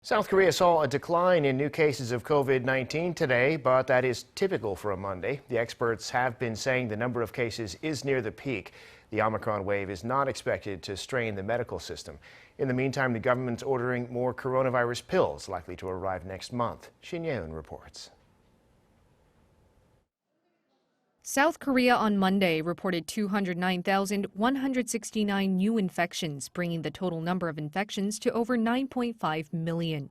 South Korea saw a decline in new cases of COVID-19 today, but that is typical for a Monday. The experts have been saying the number of cases is near the peak. The Omicron wave is not expected to strain the medical system. In the meantime, the government's ordering more coronavirus pills, likely to arrive next month. Shin Ye-eun reports. South Korea on Monday reported 209,169 new infections, bringing the total number of infections to over 9.5 million.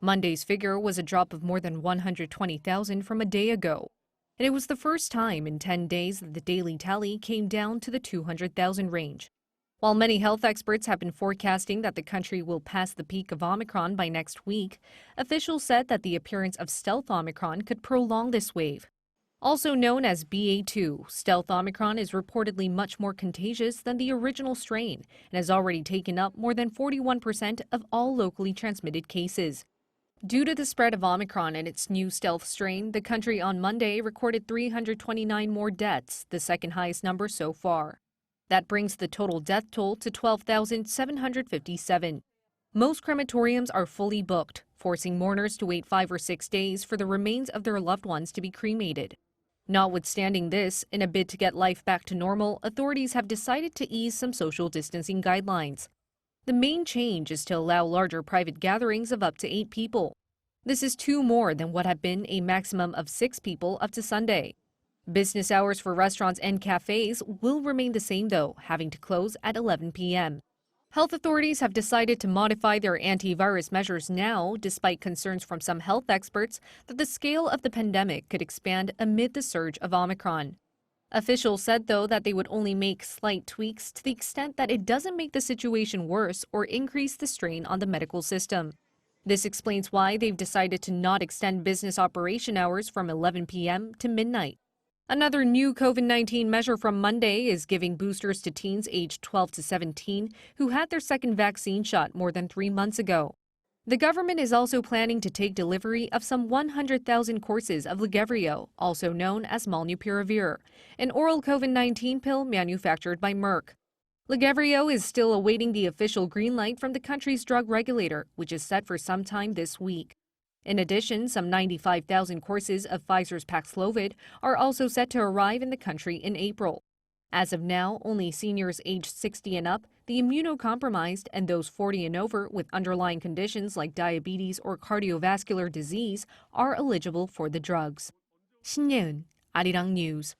Monday's figure was a drop of more than 120,000 from a day ago. And it was the first time in 10 days that the daily tally came down to the 200,000 range. While many health experts have been forecasting that the country will pass the peak of Omicron by next week, officials said that the appearance of stealth Omicron could prolong this wave. Also known as BA2, stealth Omicron is reportedly much more contagious than the original strain and has already taken up more than 41% of all locally transmitted cases. Due to the spread of Omicron and its new stealth strain, the country on Monday recorded 329 more deaths, the second highest number so far. That brings the total death toll to 12,757. Most crematoriums are fully booked, forcing mourners to wait 5 or 6 days for the remains of their loved ones to be cremated. Notwithstanding this, in a bid to get life back to normal, authorities have decided to ease some social distancing guidelines. The main change is to allow larger private gatherings of up to 8 people. This is 2 more than what had been a maximum of 6 people up to Sunday. Business hours for restaurants and cafes will remain the same, though, having to close at 11 p.m. Health authorities have decided to modify their antivirus measures now, despite concerns from some health experts that the scale of the pandemic could expand amid the surge of Omicron. Officials said, though, that they would only make slight tweaks to the extent that it doesn't make the situation worse or increase the strain on the medical system. This explains why they've decided to not extend business operation hours from 11 p.m. to midnight. Another new COVID-19 measure from Monday is giving boosters to teens aged 12 to 17 who had their second vaccine shot more than 3 months ago. The government is also planning to take delivery of some 100,000 courses of Lagevrio, also known as Molnupiravir, an oral COVID-19 pill manufactured by Merck. Lagevrio is still awaiting the official green light from the country's drug regulator, which is set for sometime this week. In addition, some 95,000 courses of Pfizer's Paxlovid are also set to arrive in the country in April. As of now, only seniors aged 60 and up, the immunocompromised, and those 40 and over with underlying conditions like diabetes or cardiovascular disease are eligible for the drugs. Shin Ye-eun, Arirang News.